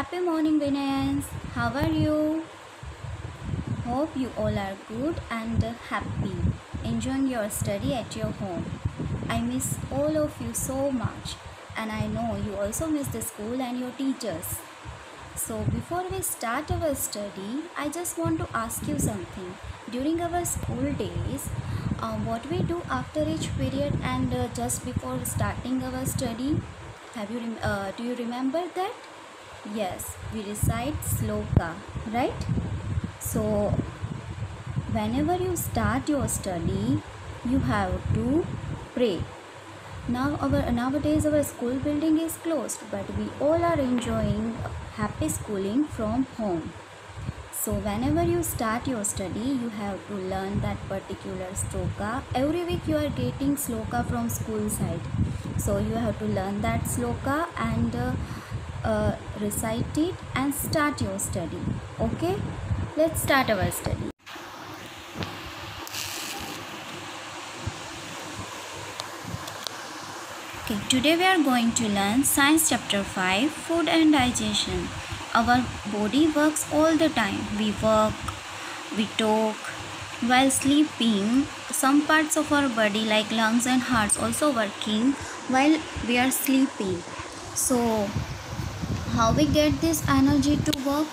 Happy morning, Vinayans. How are you? Hope you all are good and happy, enjoying your study at your home. I miss all of you so much, and I know you also miss the school and your teachers. So, before we start our study, I just want to ask you something. During our school days, what we do after each period and just before starting our study, do you remember that? Yes, we recite sloka, right? So, whenever you start your study, you have to pray. Nowadays our school building is closed, but we all are enjoying happy schooling from home. So whenever you start your study, you have to learn that particular sloka. Every week you are getting sloka from school side. So you have to learn that sloka and recite it and start your study. Okay, let's start our study. Okay, today we are going to learn Science Chapter 5, Food and Digestion. Our body works all the time. We work, we talk. While sleeping, some parts of our body like lungs and hearts also working while we are sleeping. So, how we get this energy to work?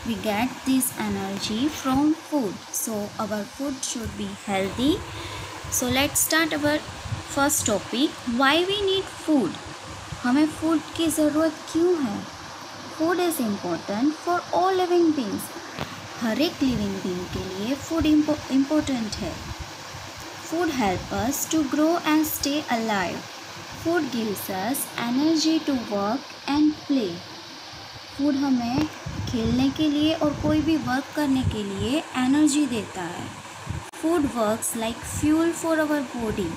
We get this energy from food. So, our food should be healthy. So, let's start our first topic why we need food. हमें food की ज़रूरत क्यों है? Food is important for all living beings. हर एक living being के लिए food important है. Food help us to grow and stay alive. Food gives us energy to work and play. Food हमें खेलने के लिए और कोई भी वर्क करने के लिए एनर्जी देता है. Food works like fuel for our body.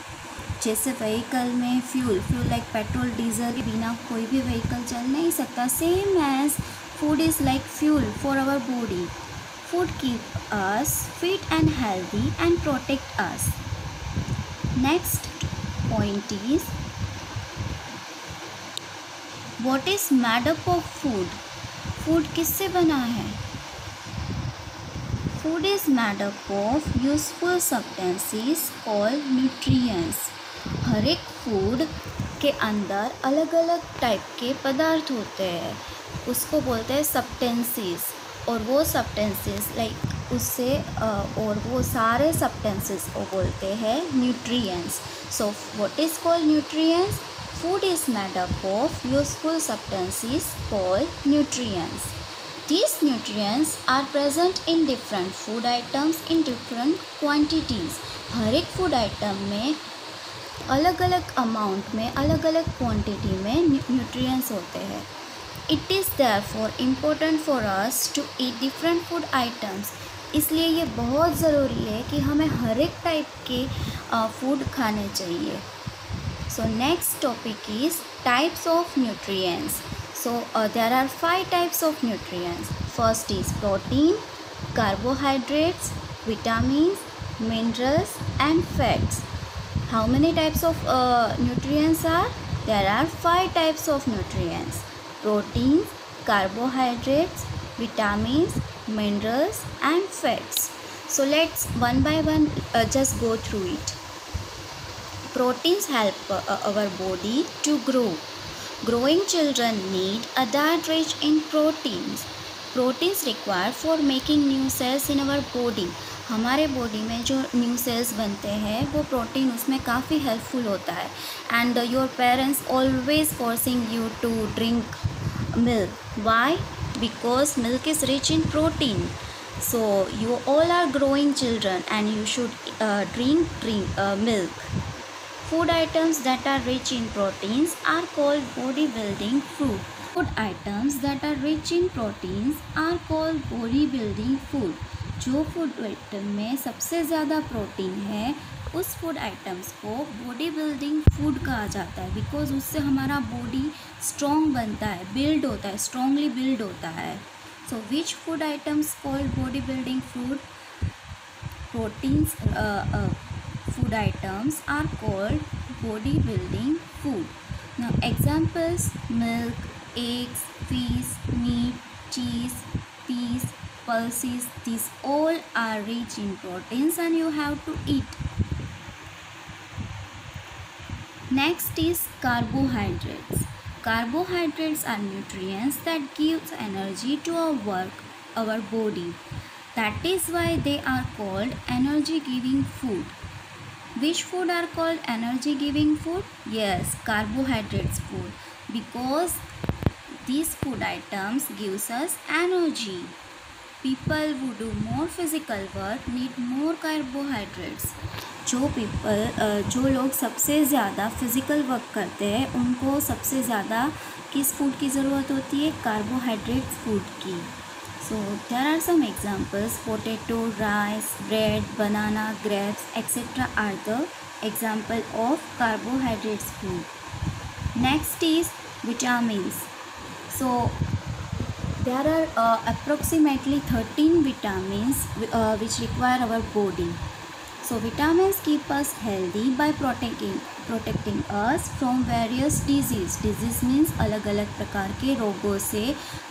जैसे व्हीकल में फ्यूल लाइक पेट्रोल डीजल के बिना कोई भी व्हीकल चल नहीं सकता. Same as food is like fuel for our body. Food keep us fit and healthy and protect us. Next point is what is made up of food. फूड किससे बना है? Food is made up of useful substances called nutrients. हर एक food के अंदर अलग अलग टाइप के पदार्थ होते हैं, उसको बोलते हैं सब्सटेंसेस. और वो सब्सटेंसेस लाइक उससे और वो सारे सब्सटेंसेस को बोलते हैं nutrients. So what is called nutrients? Food is made up of useful substances called nutrients. These nutrients are present in different food items in different quantities. हर एक फूड आइटम में अलग अलग अमाउंट में अलग अलग क्वांटिटी में न्यूट्रिएंट्स होते हैं. It is therefore important for us to eat different food items. इसलिए ये बहुत ज़रूरी है कि हमें हर एक टाइप के फूड खाने चाहिए. So next topic is types of nutrients. So there are 5 types of nutrients. First is protein, carbohydrates, vitamins, minerals and fats. How many types of nutrients are? There are 5 types of nutrients. Proteins, carbohydrates, vitamins, minerals and fats. So let's one by one just go through it. Proteins help our body to grow. Growing children need a diet rich in proteins. Proteins required for making new cells in our body. हमारे body में जो new sales बनते हैं वो protein उसमें काफ़ी helpful होता है. And your parents always forcing you to drink milk. Why? Because milk is rich in protein. So you all are growing children and you should drink milk. Food items that are rich in proteins are called bodybuilding food. Food items that are rich in proteins are called bodybuilding food. जो food item में सबसे ज़्यादा protein है उस food items को body building food कहा जाता है. बिकॉज उससे हमारा बॉडी स्ट्रॉन्ग बनता है, बिल्ड होता है, स्ट्रॉन्गली बिल्ड होता है. So which food items called body building food? Proteins food items are called bodybuilding food. Now examples: milk, eggs, fish, meat, cheese, peas, pulses. These all are rich in proteins and you have to eat. Next is carbohydrates. Carbohydrates are nutrients that gives energy to our body. That is why they are called energy giving food. Which food are called energy giving food? Yes, carbohydrates food, because these food items gives us energy. People who do more physical work need more carbohydrates. जो लोग सबसे ज़्यादा physical work करते हैं उनको सबसे ज़्यादा किस फूड की ज़रूरत होती है? कार्बोहाइड्रेट्स फूड की. So there are some examples: potato, rice, bread, banana, grapes, etc. are the example of carbohydrates food. Next is vitamins. So there are approximately 13 vitamins which require our body. So vitamins keep us healthy by protecting us from various disease. Disease means अलग अलग प्रकार के रोगों से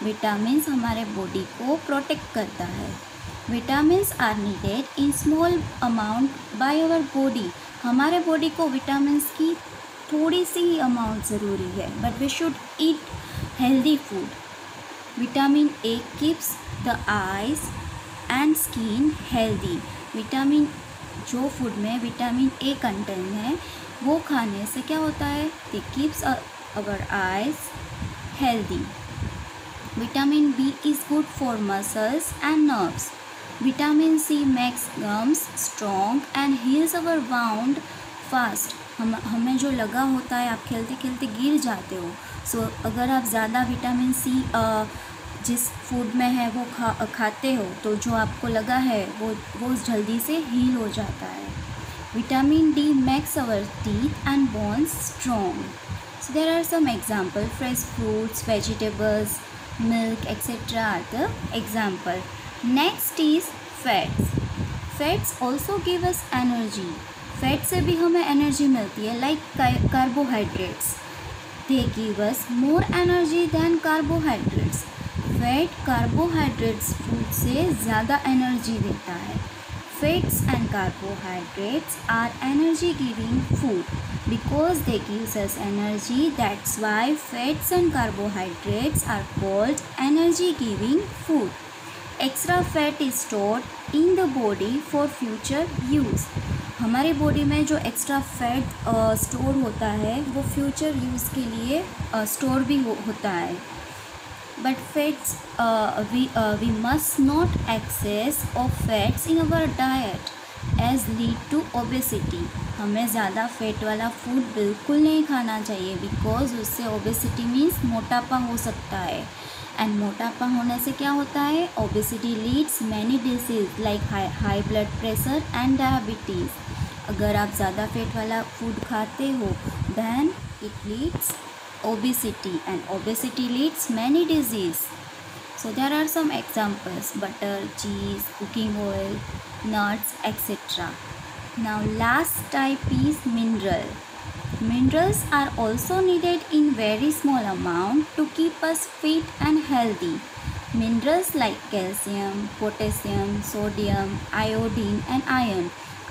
vitamins हमारे body को protect करता है. Vitamins are needed in small amount by our body. हमारे body को vitamins की थोड़ी सी amount ज़रूरी है, but we should eat healthy food. Vitamin A keeps the eyes and skin healthy. Vitamin जो फूड में विटामिन ए कंटेन है वो खाने से क्या होता है? It keeps our eyes healthy. Vitamin B is good for muscles and nerves. Vitamin C makes gums strong and heals our wound fast. हमें जो लगा होता है, आप खेलते खेलते गिर जाते हो, सो अगर आप ज़्यादा विटामिन सी जिस फूड में है वो खाते हो तो जो आपको लगा है वो जल्दी से हील हो जाता है. Vitamin D makes our teeth and bones strong. So there are some example: fresh fruits, vegetables, milk etcetera are the example. Next is fats. Fats also give us energy. Fat से भी हमें energy मिलती है, like carbohydrates. They give us more energy than carbohydrates. Fat carbohydrates food से ज़्यादा energy देता है. Fats and carbohydrates are energy giving food because they gives us energy. That's why fats and carbohydrates are called energy giving food. Extra fat is stored in the body for future use. हमारी body में जो extra fat store होता है वो future use के लिए store भी होता है. But fats, we must not excess of fats in our diet as lead to obesity. हमें ज़्यादा फैट वाला फूड बिल्कुल नहीं खाना चाहिए बिकॉज उससे ओबेसिटी मीन्स मोटापा हो सकता है. एंड मोटापा होने से क्या होता है? Obesity leads many disease like high blood pressure and diabetes. अगर आप ज़्यादा फैट वाला फूड खाते हो then it leads obesity and obesity leads many disease. So there are some examples: butter, cheese, cooking oil, nuts, etc. Now last type is mineral. Minerals are also needed in very small amount to keep us fit and healthy. Minerals like calcium, potassium, sodium, iodine and iron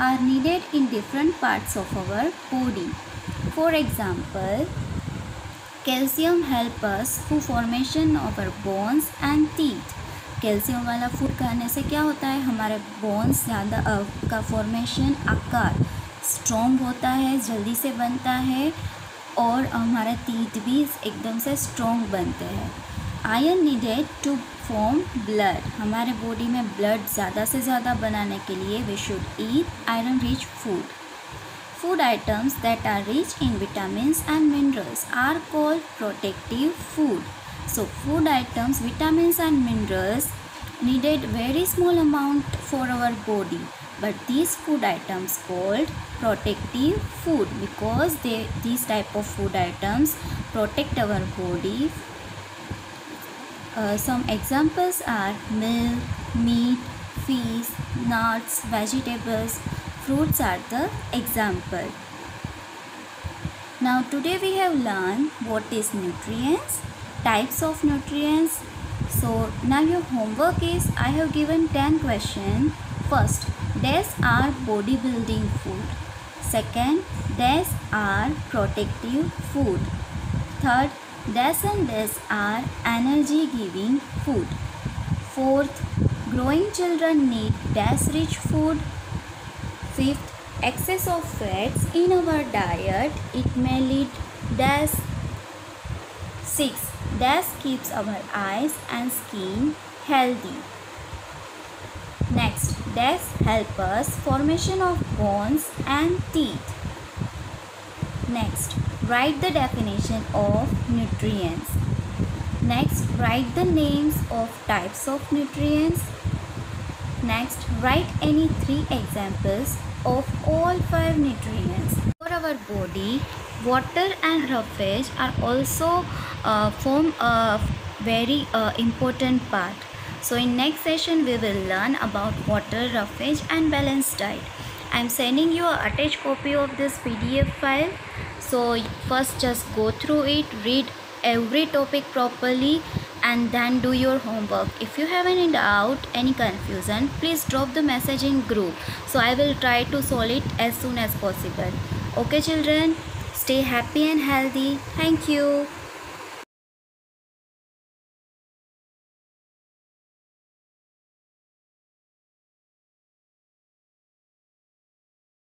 are needed in different parts of our body. For example, calcium help us for formation of our bones and teeth. Calcium वाला food खाने से क्या होता है? हमारे bones ज़्यादा का formation आकार स्ट्रॉन्ग होता है, जल्दी से बनता है और हमारे टीथ भी एकदम से स्ट्रॉन्ग बनते हैं. Iron needed to form blood. हमारे बॉडी में ब्लड ज़्यादा से ज़्यादा बनाने के लिए we should eat iron rich food. Food items that are rich in vitamins and minerals are called protective food. So food items, vitamins and minerals needed very small amount for our body, but these food items called protective food because these type of food items protect our body. Some examples are milk, meat, fish, nuts, vegetables. Fruits are the example. Now today we have learned what is nutrients, types of nutrients. So now your homework is, I have given 10 questions. First, these are bodybuilding food. Second, these are protective food. Third, this and this are energy giving food. Fourth, growing children need dash rich food. Fifth, excess of fats in our diet, it may lead dash. Sixth, dash keeps our eyes and skin healthy. Next, dash help us formation of bones and teeth. Next, write the definition of nutrients. Next, write the names of types of nutrients. Next, write any 3 examples of all 5 nutrients. For our body, water and roughage are also form a very important part. So in next session we will learn about water, roughage and balanced diet. I am sending you a attached copy of this PDF file. So first just go through it, read every topic properly and then do your homework. If you have any doubt, any confusion, please drop the message in group. So I will try to solve it as soon as possible. Okay children, stay happy and healthy. Thank you.